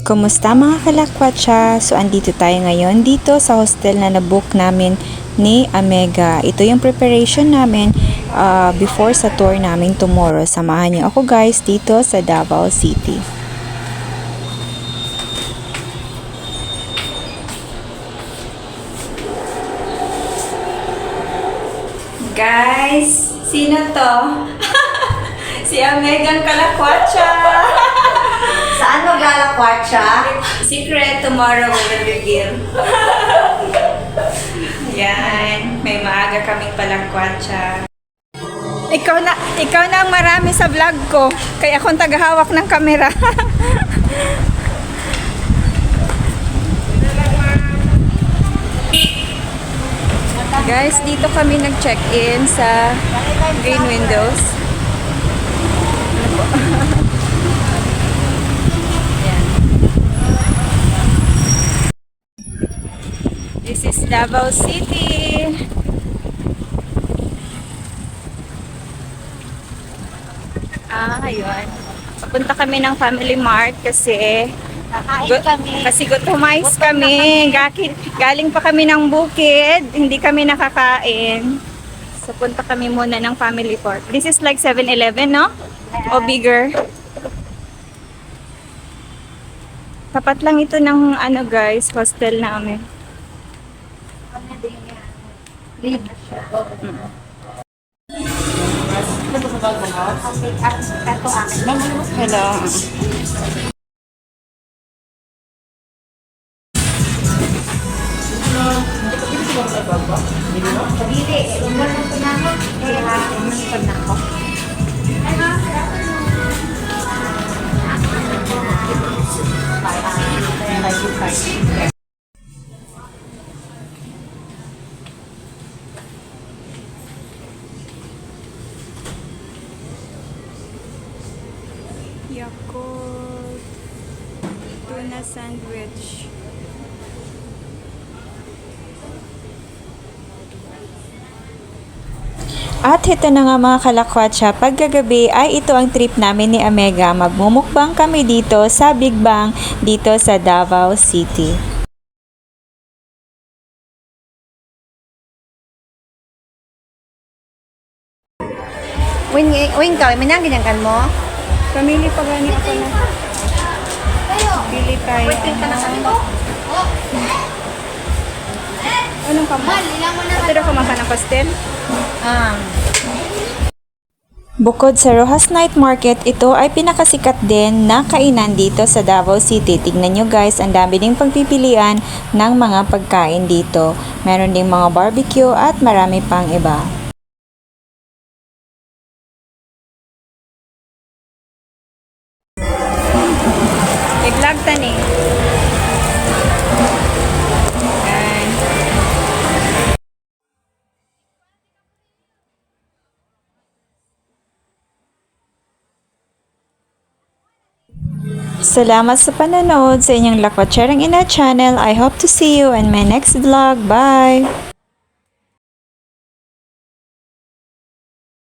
Kumusta mga kalakwatsa? So andito tayo ngayon dito sa hostel na nabook namin ni Amega. Ito yung preparation namin before sa tour namin tomorrow. Samahan niyo ako guys dito sa Davao City. Guys, sino to? Si Amegang Kalakwatsa! Saan maglalakwat siya? Secret, tomorrow we will reveal. Yan, may maaga kaming palakwatsa. Ikaw na ang marami sa vlog ko, kaya akong tagahawak ng kamera. Guys, dito kami nag-check-in sa Green Windows. This is Davao City. Ayun. Papunta kami ng Family Mart kasi gutomized kami. Galing pa kami ng bukid, hindi kami nakakain. So punta kami muna ng Family Mart. This is like 7-Eleven, no? O bigger. Tapat lang ito ng guys, hostel namin. Hello. Yakult tuna sandwich. At ito na nga mga kalakwatsa, paggagabi ay ito ang trip namin ni Amega. Magmumukbang kami dito sa Big Bang dito sa Davao City. Wing ka, minangginangkan mo? Pamili pa gani ako na. Pili tayo. Waiting ka na kami mo? Anong kamal? Pero kumaka ng pastel? Bukod sa Rojas Night Market, ito ay pinakasikat din na kainan dito sa Davao City. Tignan nyo guys, ang dami ding pagpipilian ng mga pagkain dito. Meron ding mga barbecue at marami pang iba. I-vlog tani. Salamat sa panonood sa inyong Lakwatserang Ina channel. I hope to see you in my next vlog. Bye!